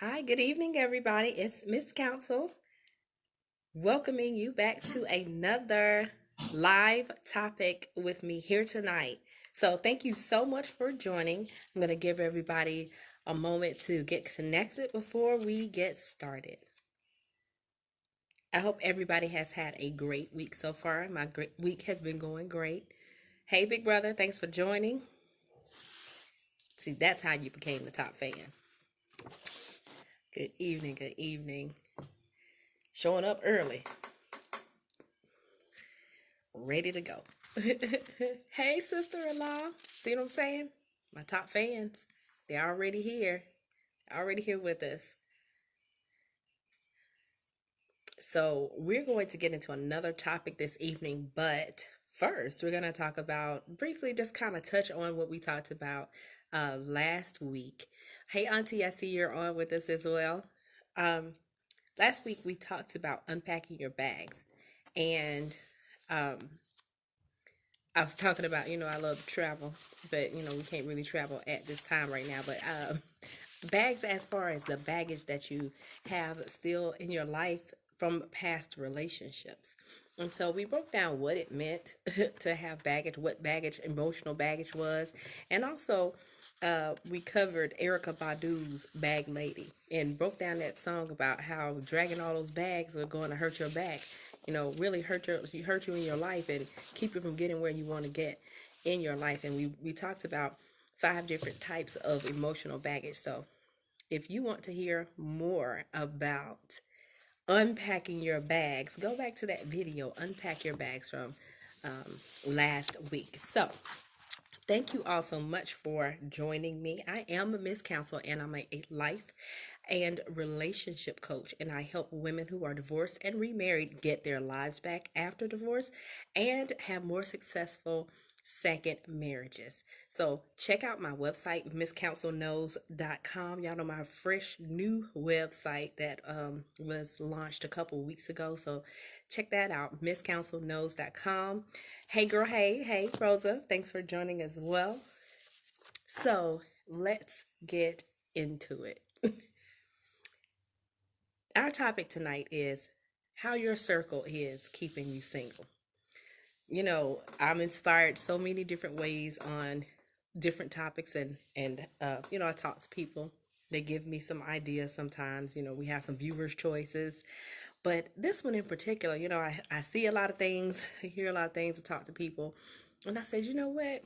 Hi, good evening, everybody. It's Miss Council welcoming you back to another live topic with me here tonight. So, thank you so much for joining. I'm going to give everybody a moment to get connected before we get started. I hope everybody has had a great week so far. My great week has been going great. Hey, big brother, thanks for joining. See, that's how you became the top fan. Good evening, good evening. Showing up early. Ready to go. Hey, sister-in-law. See what I'm saying? My top fans. They're already here. Already here with us. So we're going to get into another topic this evening, but first we're going to talk about briefly, just kind of touch on what we talked about last week. Hey, Auntie, I see you're on with us as well. Um, Last week we talked about unpacking your bags, and um, I was talking about, I love to travel, but we can't really travel at this time right now. But bags, as far as the baggage that you have still in your life from past relationships. And so we broke down what it meant to have baggage, what baggage, emotional baggage was, and also we covered Erica Badu's Bag Lady and broke down that song about how dragging all those bags are going to hurt your back, really hurt you in your life and keep you from getting where you want to get in your life. And we talked about 5 different types of emotional baggage. So if you want to hear more about unpacking your bags, go back to that video, Unpack Your Bags, from last week. So thank you all so much for joining me. I am Miss Council, and I'm a life and relationship coach, and I help women who are divorced and remarried get their lives back after divorce and have more successful second marriages. So check out my website, misscouncilknows.com. Y'all know my fresh new website that was launched a couple weeks ago. So check that out, misscouncilknows.com. Hey girl, hey Rosa, thanks for joining as well. So let's get into it. Our topic tonight is how your circle is keeping you single. I'm inspired so many different ways on different topics, and I talk to people. They give me some ideas sometimes. We have some viewers' choices, but this one in particular, I see a lot of things, I hear a lot of things, I talk to people, and I said, you know what?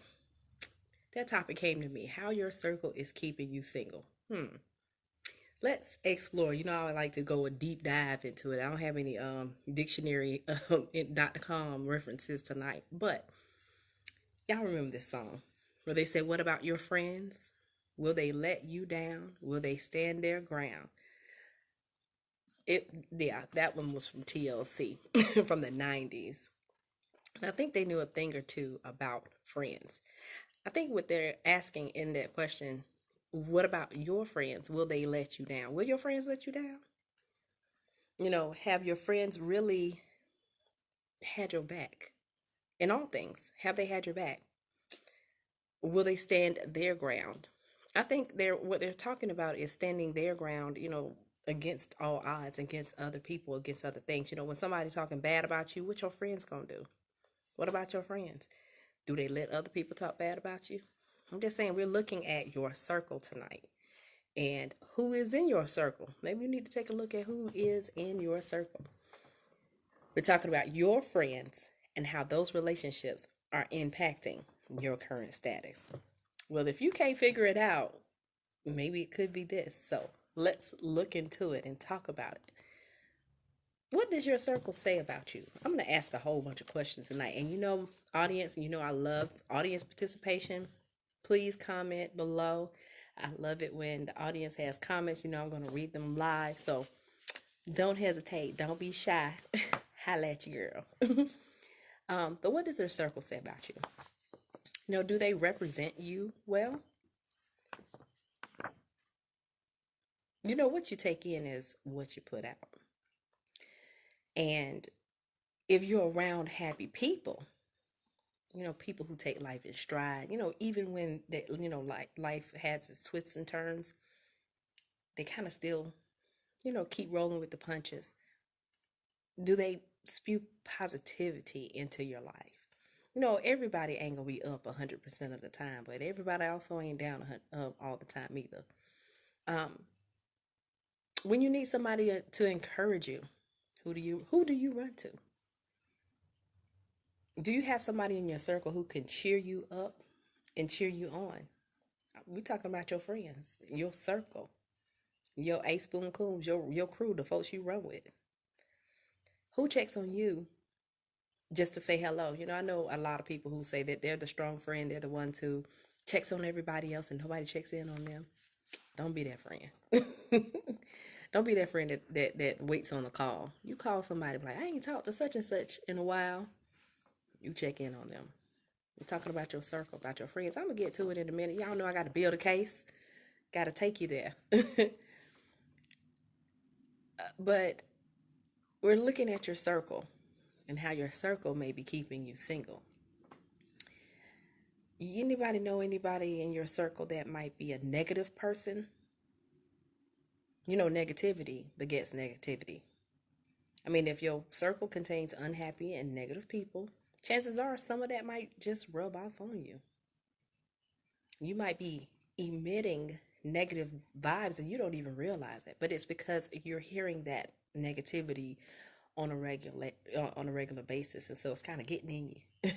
That topic came to me. How your circle is keeping you single. Let's explore. I like to go a deep dive into it. I don't have any dictionary .com references tonight, but y'all remember this song where they said, "What about your friends? Will they let you down? Will they stand their ground?" Yeah, that one was from TLC from the 90s. And I think they knew a thing or two about friends. I think what they're asking in that question, what about your friends? Will they let you down? Will your friends let you down? Have your friends really had your back in all things? Have they had your back? Will they stand their ground? I think what they're talking about is standing their ground, against all odds, against other people, against other things. When somebody's talking bad about you, what your friends gonna do? What about your friends? Do they let other people talk bad about you? I'm just saying, we're looking at your circle tonight. And who is in your circle? Maybe you need to take a look at who is in your circle. We're talking about your friends and how those relationships are impacting your current status. Well, if you can't figure it out, maybe it could be this. So let's look into it and talk about it. What does your circle say about you? I'm going to ask a whole bunch of questions tonight. And audience, I love audience participation. Please comment below. I love it when the audience has comments. I'm going to read them live. So don't hesitate. Don't be shy. Holla at you, girl. But what does your circle say about you? Do they represent you well? What you take in is what you put out. And if you're around happy people, people who take life in stride, even when like life has its twists and turns, they kind of still, keep rolling with the punches? Do they spew positivity into your life? Everybody ain't gonna be up 100% of the time, but everybody also ain't down all the time either. Um, when you need somebody to encourage you, who do you run to? Do you have somebody in your circle who can cheer you up and cheer you on? We talking about your friends, your circle, your A spoon coons, your crew, the folks you run with. Who checks on you just to say hello? I know a lot of people who say that they're the strong friend, they're the ones who checks on everybody else and nobody checks in on them. Don't be that friend. Don't be that friend that waits on the call. You call somebody like, I ain't talked to such and such in a while. You check in on them. We're talking about your circle, about your friends. I'm gonna get to it in a minute. Y'all know I got to build a case. Got to take you there. But we're looking at your circle and how your circle may be keeping you single. Anybody know anybody in your circle that might be a negative person? Negativity begets negativity. I mean, if your circle contains unhappy and negative people, chances are some of that might just rub off on you. You might be emitting negative vibes and you don't even realize it, but it's because you're hearing that negativity on a regular basis, and so it's kind of getting in you.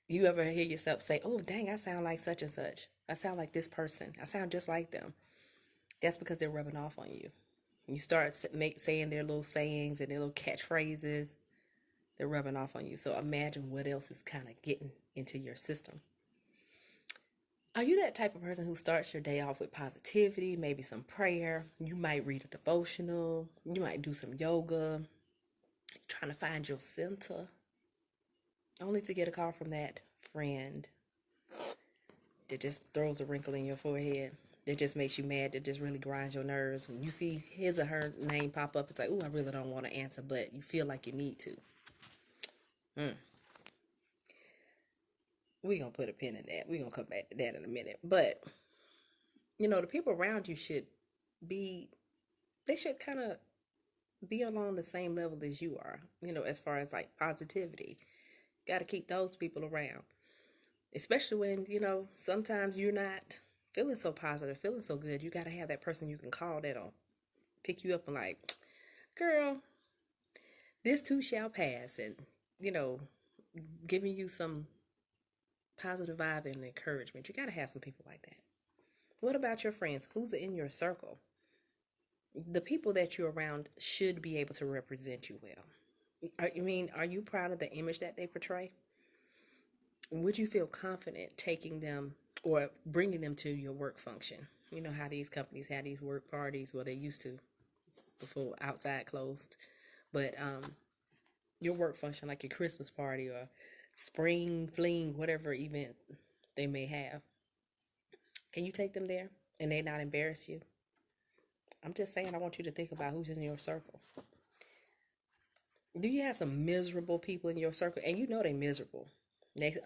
You ever hear yourself say, "Oh, dang, I sound like such and such. I sound like this person. I sound just like them." That's because they're rubbing off on you. You start saying their little sayings and their little catchphrases. They're rubbing off on you. So imagine what else is kind of getting into your system. Are you that type of person who starts your day off with positivity, maybe some prayer? You might read a devotional. You might do some yoga. Trying to find your center, only to get a call from that friend that just throws a wrinkle in your forehead, that just makes you mad, that just really grinds your nerves. When you see his or her name pop up, it's like, oh, I really don't want to answer, but you feel like you need to. We're going to put a pin in that. We're going to come back to that in a minute. But, the people around you be, they should kind of be along the same level as you are, as far as like positivity. Got to keep those people around, especially when, sometimes you're not feeling so positive, feeling so good. You got to have that person you can call that'll pick you up and like, girl, this too shall pass. And, you know, giving you some positive vibe and encouragement. You got to have some people like that. What about your friends? Who's in your circle? The people that you're around should be able to represent you well. Are you proud of the image that they portray? Would you feel confident taking them or bringing them to your work function? You know how these companies have these work parties. Well, they used to before outside closed, but your work function, like your Christmas party or spring fling, whatever event they may have. Can you take them there and they not embarrass you? I'm just saying, I want you to think about who's in your circle. Do you have some miserable people in your circle, and you know they're miserable? It's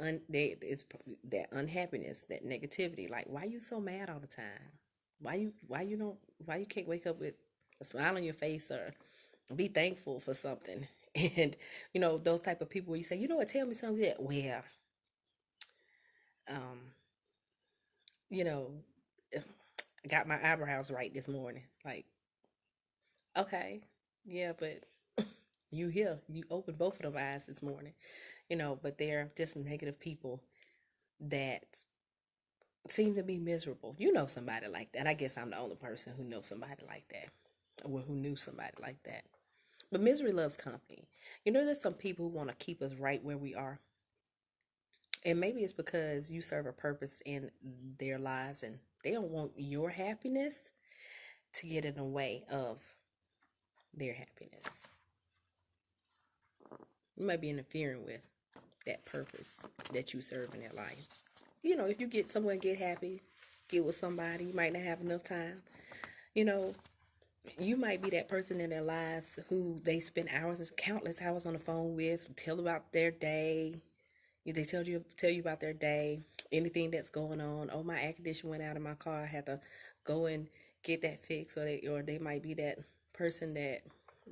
that unhappiness, that negativity. Like, why you so mad all the time? Why you can't wake up with a smile on your face or be thankful for something? And those type of people where you say, you know what, tell me something good. Well, um, you know, I got my eyebrows right this morning. Like, okay, yeah, but you opened both of them eyes this morning, but they're just negative people that seem to be miserable. You know somebody like that. I guess I'm the only person who knows somebody like that, or who knew somebody like that. But misery loves company. There's some people who want to keep us right where we are. And maybe it's because you serve a purpose in their lives and they don't want your happiness to get in the way of their happiness. You might be interfering with that purpose that you serve in their life. If you get somewhere and get happy, get with somebody, you might not have enough time. You know, you might be that person in their lives who they spend hours, countless hours on the phone with, tell about their day. They tell you about their day, anything that's going on. Oh, my air conditioner went out in my car. I had to go and get that fixed, or they might be that person that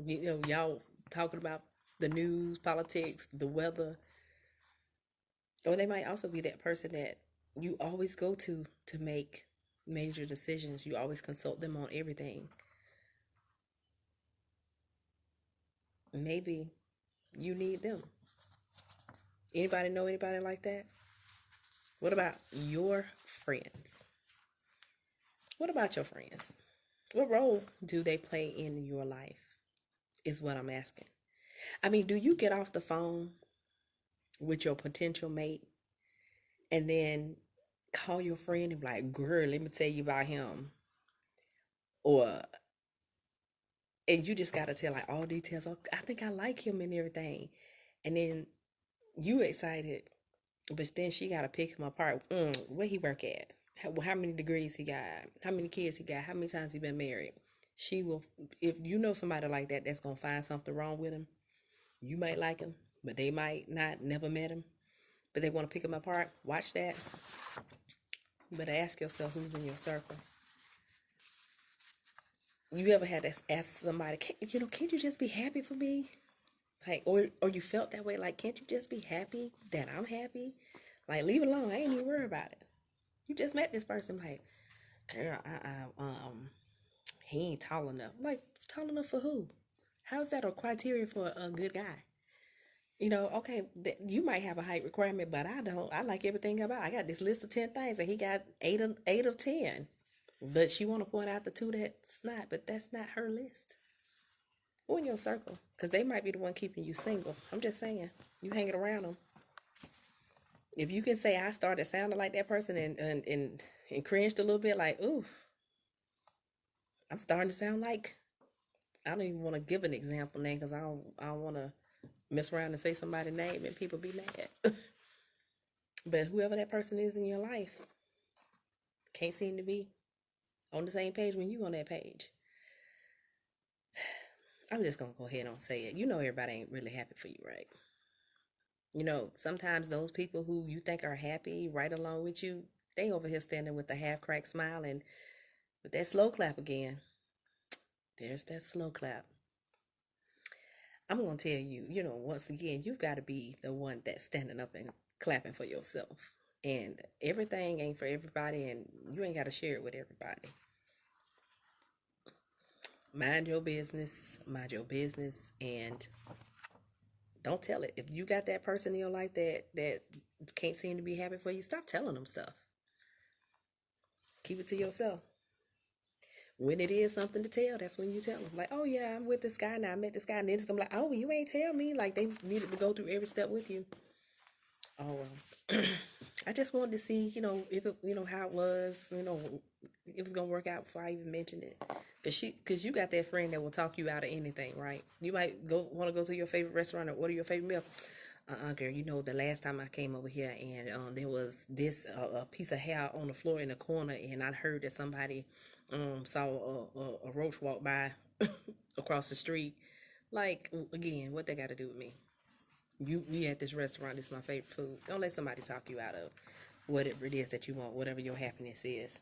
y'all talking about the news, politics, the weather, or they might also be that person that you always go to make major decisions. You always consult them on everything. Maybe you need them. Anybody know anybody like that? What about your friends? What about your friends? What role do they play in your life? Is what I'm asking. I mean, do you get off the phone with your potential mate and then call your friend and be like, girl, let me tell you about him? Or, and you just got to tell like all details. Oh, I think I like him and everything. And then you excited, but then she got to pick him apart. Where he work at? How many degrees he got? How many kids he got? How many times he been married? She will, if you know somebody like that that's going to find something wrong with him, you might like him, but they might not, never met him, but they want to pick him apart. Watch that. You better ask yourself who's in your circle. You ever had to ask somebody, can't you just be happy for me? Like, or you felt that way, like, can't you just be happy that I'm happy? Like, leave it alone. I ain't even worried about it. You just met this person, like, girl, he ain't tall enough. Like, tall enough for who? How's that a criteria for a good guy? Okay, you might have a height requirement, but I don't. I like everything about it. I got this list of 10 things, and he got eight of 10. But she want to point out the two that's not, but that's not her list. Who in your circle? Because they might be the one keeping you single. I'm just saying, you hanging around them. If you can say I started sounding like that person and cringed a little bit, like, oof, I'm starting to sound like. I don't even want to give an example name because I don't want to mess around and say somebody's name and people be mad. But whoever that person is in your life can't seem to be on the same page when you on that page. I'm just gonna go ahead and say it. Everybody ain't really happy for you, right? Sometimes those people who you think are happy right along with you, they over here standing with a half cracked smile and with that slow clap again. There's that slow clap. I'm gonna tell you, once again, you've got to be the one that's standing up and clapping for yourself. And everything ain't for everybody, and you ain't got to share it with everybody. Mind your business, and don't tell it. If you got that person in your life that can't seem to be happy for you, stop telling them stuff. Keep it to yourself. When it is something to tell, that's when you tell them. Like, oh yeah, I'm with this guy now. I met this guy, and then it's gonna be like, oh, you ain't tell me. Like they needed to go through every step with you. Oh, I just wanted to see, if it, how it was, it was gonna work out before I even mentioned it. Cause you got that friend that will talk you out of anything, right? You might want to go to your favorite restaurant or order your favorite meal. Girl, the last time I came over here and there was this a piece of hair on the floor in the corner, and I heard that somebody saw a roach walk by across the street. Like, again, what they got to do with me? We at this restaurant. This is my favorite food. Don't let somebody talk you out of whatever it is that you want, whatever your happiness is.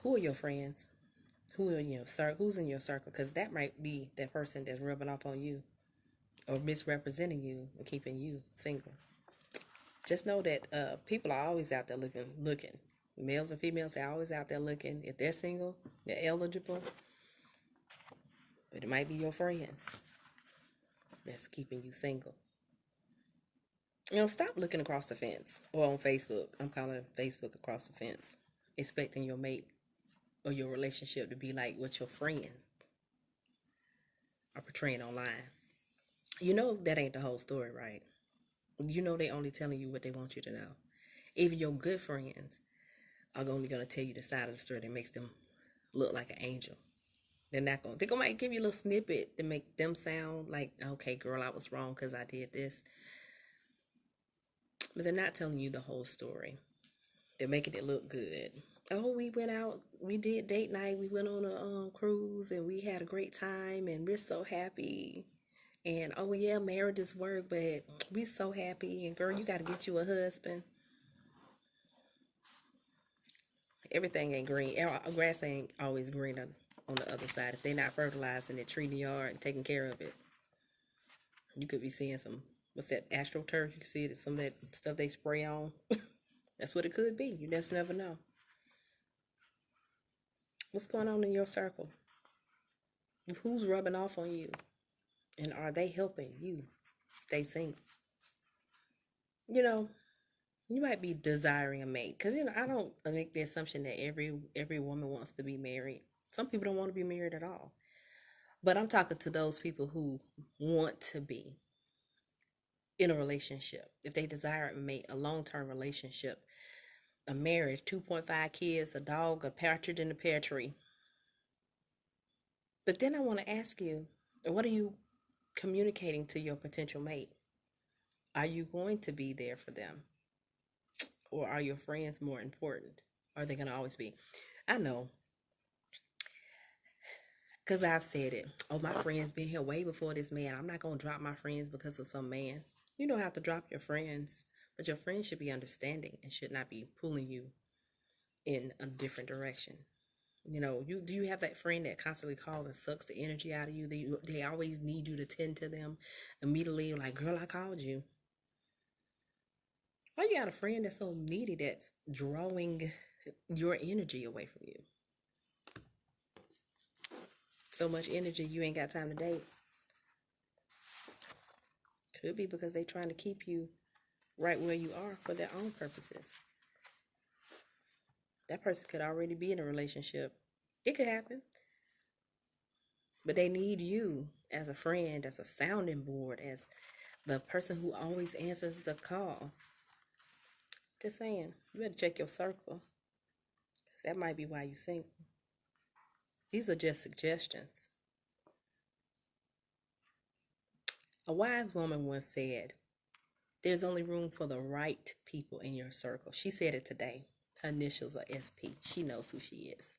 Who are your friends? Who are in your circle? Who's in your circle? Because that might be that person that's rubbing off on you or misrepresenting you and keeping you single. Just know that people are always out there looking. Males and females are always out there looking. If they're single, they're eligible. But it might be your friends that's keeping you single. Stop looking across the fence or on Facebook. I'm calling Facebook across the fence, expecting your mate or your relationship to be like what your friend are portraying online. That ain't the whole story, right? They only telling you what they want you to know. Even your good friends are only gonna tell you the side of the story that makes them look like an angel. They're gonna might give you a little snippet to make them sound like, okay, girl, I was wrong because I did this. But they're not telling you the whole story. They're making it look good. Oh, we went out, we did date night, we went on a cruise, and we had a great time, and we're so happy. And oh yeah, marriage is work, but we so happy. And girl, you got to get you a husband. Everything ain't green. Grass ain't always greener on the other side. If they're not fertilizing it, treating the yard, and taking care of it, you could be seeing some, what's that, astroturf? You can see it, some of that stuff they spray on. That's what it could be. You just never know. What's going on in your circle? Who's rubbing off on you? And are they helping you stay single? You know, you might be desiring a mate. Because, I don't make the assumption that every woman wants to be married. Some people don't want to be married at all. But I'm talking to those people who want to be in a relationship. If they desire a mate, a long-term relationship, a marriage, 2.5 kids, a dog, a partridge in the pear tree. But then I want to ask you, what are you communicating to your potential mate? Are you going to be there for them? Or are your friends more important? Are they going to always be? I know, because I've said it. Oh, my friend's been here way before this man. I'm not going to drop my friends because of some man. You don't have to drop your friends, but your friends should be understanding and should not be pulling you in a different direction. Do you have that friend that constantly calls and sucks the energy out of you? They always need you to tend to them immediately. Like, girl, I called you. Or you got a friend that's so needy that's drawing your energy away from you. So much energy you ain't got time to date. Could be because they trying to keep you right where you are for their own purposes. That person could already be in a relationship. It could happen. But they need you as a friend, as a sounding board, as the person who always answers the call. Just saying, you better check your circle. Because that might be why you're single. These are just suggestions. A wise woman once said, there's only room for the right people in your circle. She said it today. Her initials are SP. She knows who she is.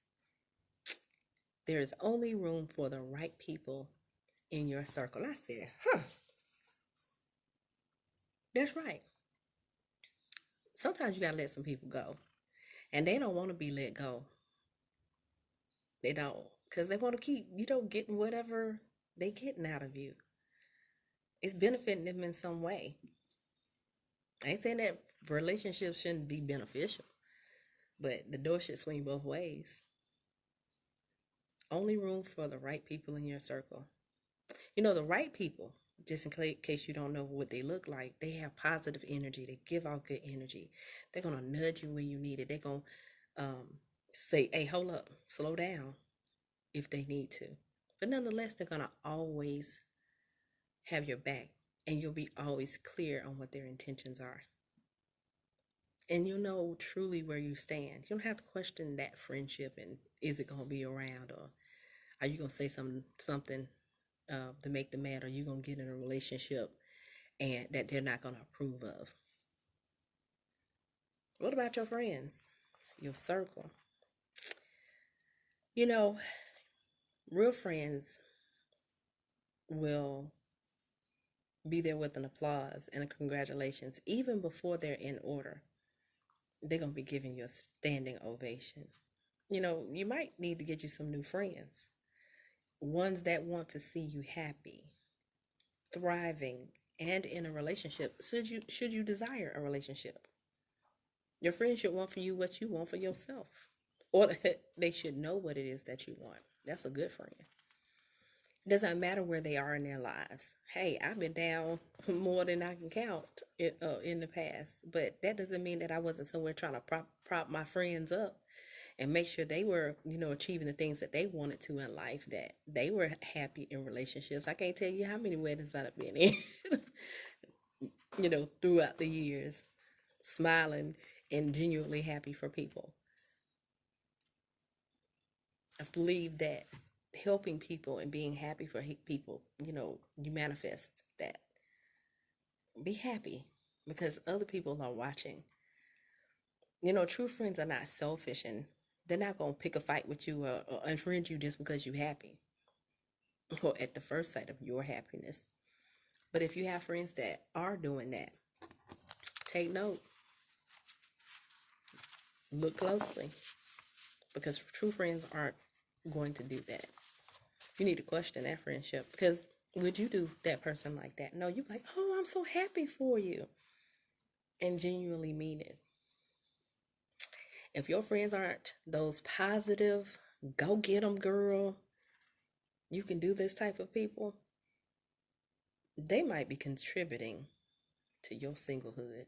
There is only room for the right people in your circle. I said, that's right. Sometimes you got to let some people go. And they don't want to be let go. They don't. Because they want to keep, getting whatever they getting out of you. It's benefiting them in some way. I ain't saying that relationships shouldn't be beneficial. But the door should swing both ways. Only room for the right people in your circle. The right people, just in case you don't know what they look like, they have positive energy. They give out good energy. They're going to nudge you when you need it. They're going to say, hey, hold up, slow down if they need to. But nonetheless, they're going to always have your back, and you'll be always clear on what their intentions are. And you'll know truly where you stand. You don't have to question that friendship and is it going to be around, or are you going to say something to make them mad, or you going to get in a relationship and that they're not going to approve of. What about your friends, your circle? Real friends will be there with an applause and a congratulations even before they're in order. They're going to be giving you a standing ovation. You might need to get you some new friends, ones that want to see you happy, thriving, and in a relationship. Should you desire a relationship, your friends should want for you what you want for yourself, or they should know what it is that you want. That's a good friend. It doesn't matter where they are in their lives. Hey, I've been down more than I can count in the past, but that doesn't mean that I wasn't somewhere trying to prop my friends up and make sure they were, achieving the things that they wanted to in life, that they were happy in relationships. I can't tell you how many weddings I've been in, throughout the years, smiling and genuinely happy for people. I believe that helping people and being happy for people, you manifest that. Be happy because other people are watching. True friends are not selfish, and they're not going to pick a fight with you or unfriend you just because you're happy or at the first sight of your happiness. But if you have friends that are doing that, take note. Look closely. because true friends aren't going to do that. You need to question that friendship, because would you do that person like that? No, you like, oh, I'm so happy for you, and genuinely mean it. If your friends aren't those positive, go get them, girl, you can do this type of people, they might be contributing to your singlehood.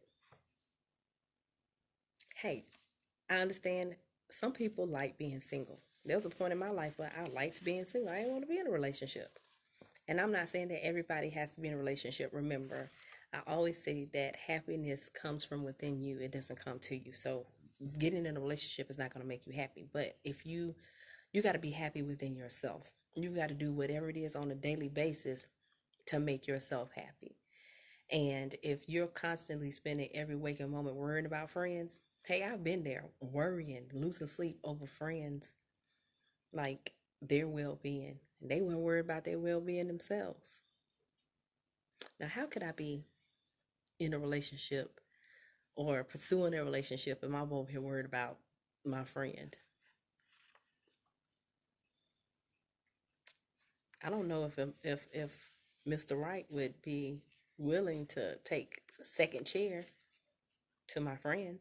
Hey, I understand some people like being single. There was a point in my life where I liked being single. I didn't want to be in a relationship. And I'm not saying that everybody has to be in a relationship. Remember, I always say that happiness comes from within you, it doesn't come to you. So getting in a relationship is not going to make you happy. But if you got to be happy within yourself. You got to do whatever it is on a daily basis to make yourself happy. And if you're constantly spending every waking moment worrying about friends, hey, I've been there worrying, losing sleep over friends, like their well being. They weren't worried about their well being themselves. Now, how could I be in a relationship or pursuing a relationship and I'm over here worried about my friend? I don't know if Mr. Right would be willing to take second chair to my friend.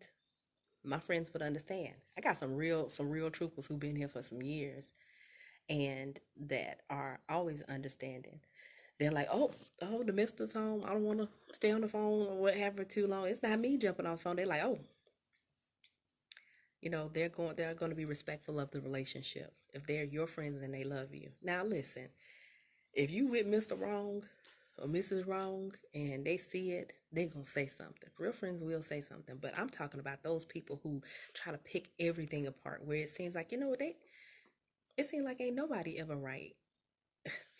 My friends would understand. I got some real troopers who've been here for some years and that are always understanding. They're like, oh, the mister's home. I don't want to stay on the phone or whatever too long. It's not me jumping off the phone. They're like, oh, they're going to be respectful of the relationship. If they're your friends and they love you. Now listen, if you with Mr. Wrong or Mrs. Wrong and they see it, they gonna say something. Real friends will say something. But I'm talking about those people who try to pick everything apart, where it seems like, it seems like ain't nobody ever right.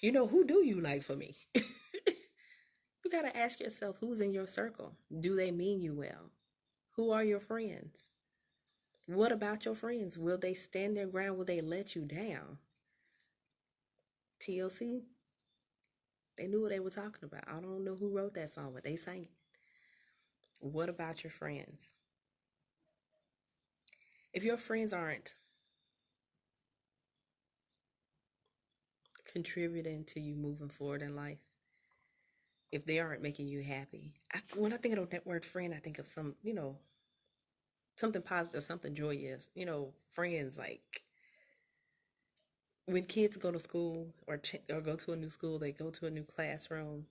Who do you like for me? You gotta ask yourself, who's in your circle? Do they mean you well? Who are your friends? What about your friends? Will they stand their ground? Will they let you down? TLC, they knew what they were talking about. I don't know who wrote that song, but they sang it. What about your friends? If your friends aren't contributing to you moving forward in life, if they aren't making you happy, when I think of that word friend, I think of something positive, something joyous. Friends like when kids go to school or go to a new school, they go to a new classroom,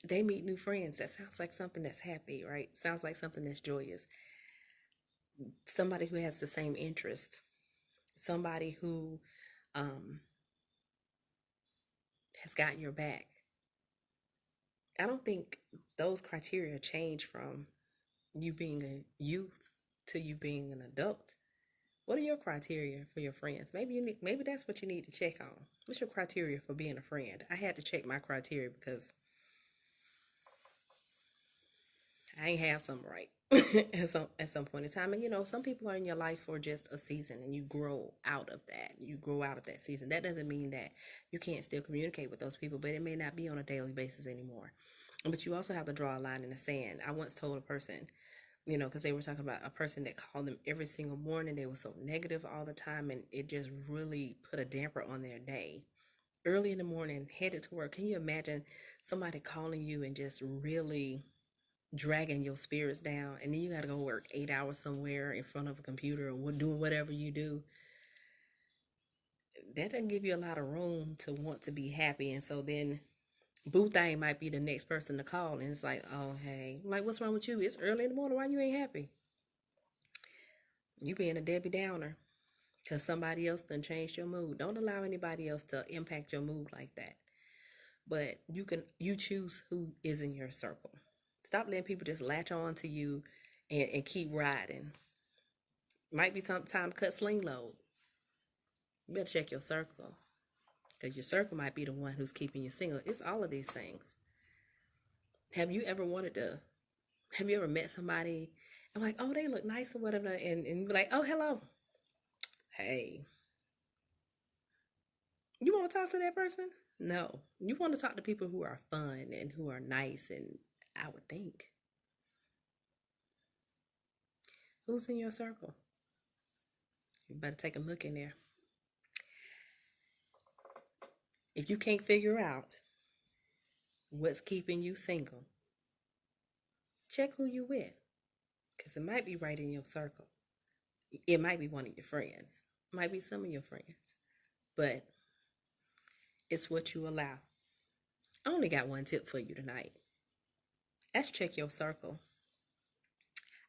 they meet new friends. That sounds like something that's happy, right? Sounds like something that's joyous. Somebody who has the same interest, somebody who um, has got your back. I don't think those criteria change from you being a youth to you being an adult. What are your criteria for your friends? Maybe that's what you need to check on. What's your criteria for being a friend? I had to check my criteria because I ain't have some right at some point in time. And some people are in your life for just a season, and you grow out of that. You grow out of that season. That doesn't mean that you can't still communicate with those people, but it may not be on a daily basis anymore. But you also have to draw a line in the sand. I once told a person, because they were talking about a person that called them every single morning. They were so negative all the time, and it just really put a damper on their day. Early in the morning, headed to work. Can you imagine somebody calling you and just really dragging your spirits down, and then you got to go work 8 hours somewhere in front of a computer or doing whatever you do? That doesn't give you a lot of room to want to be happy. And so then boo thing might be the next person to call, and it's like, oh hey, like, what's wrong with you? It's early in the morning, why you ain't happy? You being a Debbie Downer because somebody else done changed your mood. Don't allow anybody else to impact your mood like that. But you choose who is in your circle. Stop letting people just latch on to you and keep riding. Might be some time to cut sling load. You better check your circle, because your circle might be the one who's keeping you single. It's all of these things. Have you ever wanted to? Have you ever met somebody and like, oh, they look nice or whatever, and you're like, oh, hello, hey, you want to talk to that person? No, you want to talk to people who are fun and who are nice. And I would think, who's in your circle? You better take a look in there. If you can't figure out what's keeping you single, check who you with, because it might be right in your circle. It might be one of your friends, it might be some of your friends, but it's what you allow. I only got one tip for you tonight. Let's check your circle.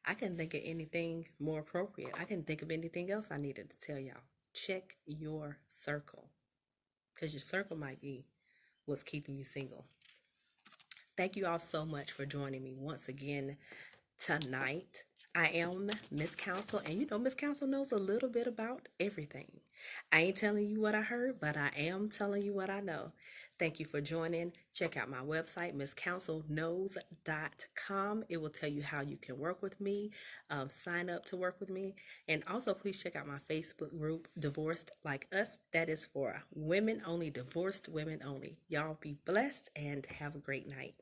I couldn't think of anything more appropriate. I couldn't think of anything else I needed to tell y'all. Check your circle, because your circle might be what's keeping you single. Thank you all so much for joining me once again tonight. I am Miss Council, and you know Miss Council knows a little bit about everything. I ain't telling you what I heard, but I am telling you what I know. Thank you for joining. Check out my website, MissCouncilKnows.com. It will tell you how you can work with me, sign up to work with me. And also, please check out my Facebook group, Divorced Like Us. That is for women only, divorced women only. Y'all be blessed and have a great night.